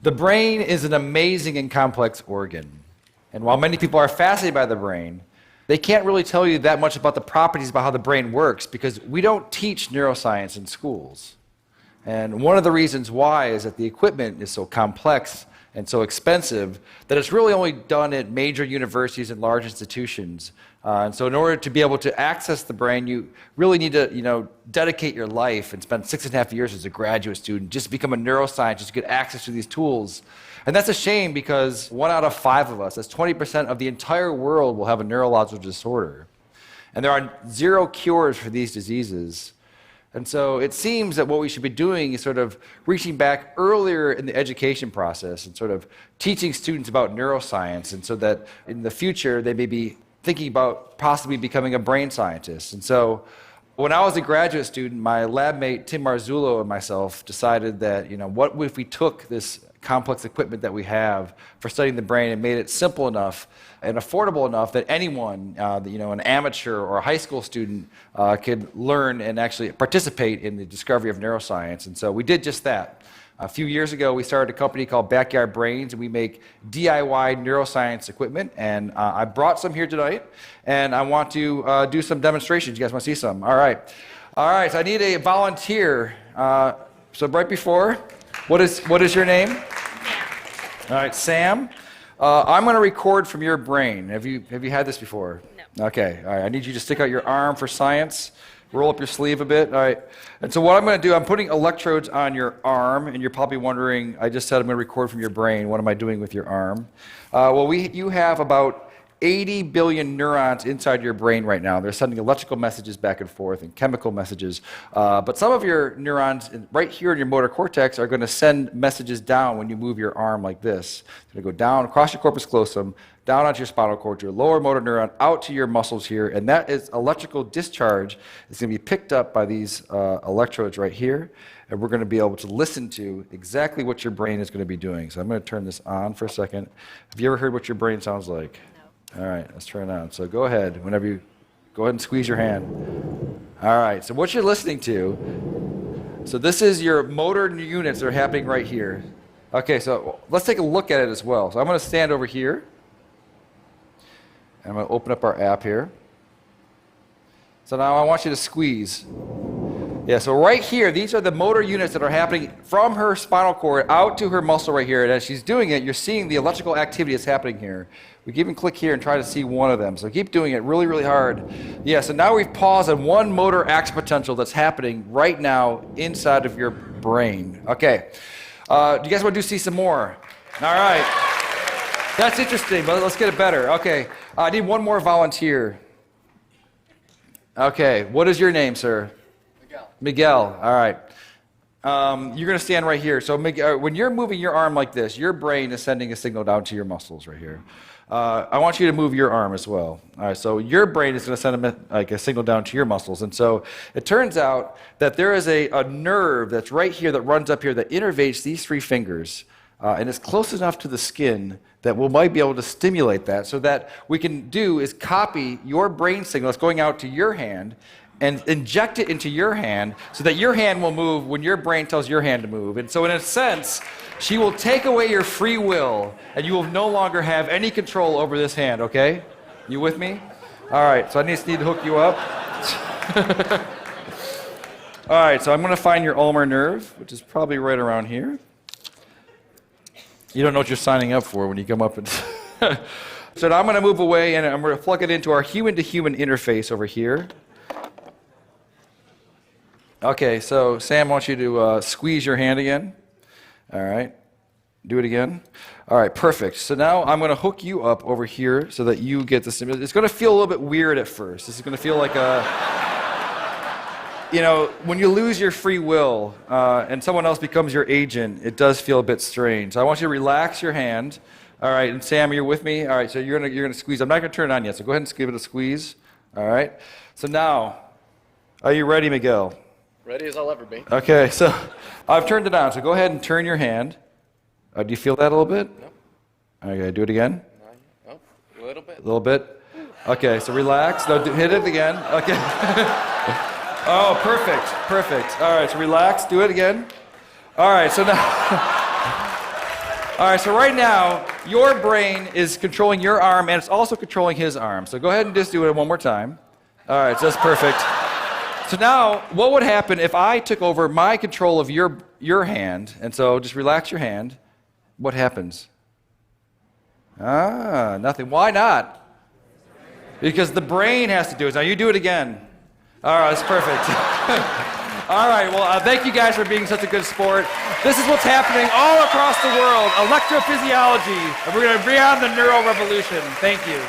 The brain is an amazing and complex organ. And while many people are fascinated by the brain, they can't really tell you that much about the properties about how the brain works because we don't teach neuroscience in schools. And one of the reasons why is that the equipment is so complex and so expensive that it's really only done at major universities and large institutions. And so in order to be able to access the brain, you really need to dedicate your life and spend 6.5 years as a graduate student just to become a neuroscientist to get access to these tools. And that's a shame because 1 out of 5 of us, that's 20% of the entire world, will have a neurological disorder. And there are 0 cures for these diseases. And so it seems that what we should be doing is sort of reaching back earlier in the education process and sort of teaching students about neuroscience, and so that in the future they may be thinking about possibly becoming a brain scientist. And so when I was a graduate student, my lab mate Tim Marzullo and myself decided that, what if we took this complex equipment that we have for studying the brain and made it simple enough and affordable enough that anyone, an amateur or a high school student, could learn and actually participate in the discovery of neuroscience. And so we did just that. A few years ago, we started a company called Backyard Brains, and we make DIY neuroscience equipment. And I brought some here tonight, and I want to do some demonstrations. You guys want to see some? All right. So I need a volunteer. So right before, what is your name? All right, Sam. I'm going to record from your brain. Have you had this before? No. Okay. All right. I need you to stick out your arm for science. Roll up your sleeve a bit. All right. And so what I'm going to do, I'm putting electrodes on your arm, and you're probably wondering, I just said I'm going to record from your brain. What am I doing with your arm? You have about 80 billion neurons inside your brain right now. They're sending electrical messages back and forth and chemical messages. But some of your neurons right here in your motor cortex are going to send messages down when you move your arm like this. It's going to go down across your corpus callosum, down onto your spinal cord, your lower motor neuron, out to your muscles here. And that is electrical discharge. It's going to be picked up by these electrodes right here. And we're going to be able to listen to exactly what your brain is going to be doing. So I'm going to turn this on for a second. Have you ever heard what your brain sounds like? All right, let's turn it on. So go ahead and squeeze your hand. All right, so what you're listening to, so this is your motor units that are happening right here. Okay, so let's take a look at it as well. So I'm going to stand over here. And I'm going to open up our app here. So now I want you to squeeze. Yeah, so right here, these are the motor units that are happening from her spinal cord out to her muscle right here. And as she's doing it, you're seeing the electrical activity that's happening here. We can even click here and try to see one of them. So keep doing it really, really hard. Yeah, so now we've paused on one motor action potential that's happening right now inside of your brain. Okay, do you guys want to see some more? All right. That's interesting, but let's get it better. Okay, I need one more volunteer. Okay, what is your name, sir? Miguel, all right. You're going to stand right here. So Miguel, when you're moving your arm like this, your brain is sending a signal down to your muscles right here. I want you to move your arm as well. All right, so your brain is going to send a signal down to your muscles. And so it turns out that there is a nerve that's right here that runs up here that innervates these 3 fingers. And it's close enough to the skin that we might be able to stimulate that. So that we can do is copy your brain signal that's going out to your hand and inject it into your hand so that your hand will move when your brain tells your hand to move. And so in a sense, she will take away your free will, and you will no longer have any control over this hand, okay? You with me? All right, so I just need to hook you up. All right, so I'm going to find your ulnar nerve, which is probably right around here. You don't know what you're signing up for when you come up and... So now I'm going to move away, and I'm going to plug it into our human-to-human interface over here. Okay, so Sam wants you to squeeze your hand again. All right, do it again. All right, perfect. So now I'm going to hook you up over here so that you get the stimulus. It's going to feel a little bit weird at first. This is going to feel like a, when you lose your free will and someone else becomes your agent, it does feel a bit strange. So I want you to relax your hand. All right, and Sam, you're with me? All right, so you're gonna squeeze. I'm not going to turn it on yet, so go ahead and give it a squeeze. All right, so now, are you ready, Miguel? Ready as I'll ever be. Okay, so I've turned it on, so go ahead and turn your hand. Do you feel that a little bit? No. Okay, do it again. No, a little bit. A little bit? Okay, so relax. No, hit it again. Okay. Oh, perfect. All right, so relax, do it again. All right, so now... All right, so right now, your brain is controlling your arm, and it's also controlling his arm. So go ahead and just do it one more time. All right, so that's perfect. So now, what would happen if I took over my control of your hand? And so just relax your hand. What happens? Nothing. Why not? Because the brain has to do it. Now you do it again. All right, that's perfect. All right, well, thank you guys for being such a good sport. This is what's happening all across the world, electrophysiology. And we're going to bring on the neuro revolution. Thank you.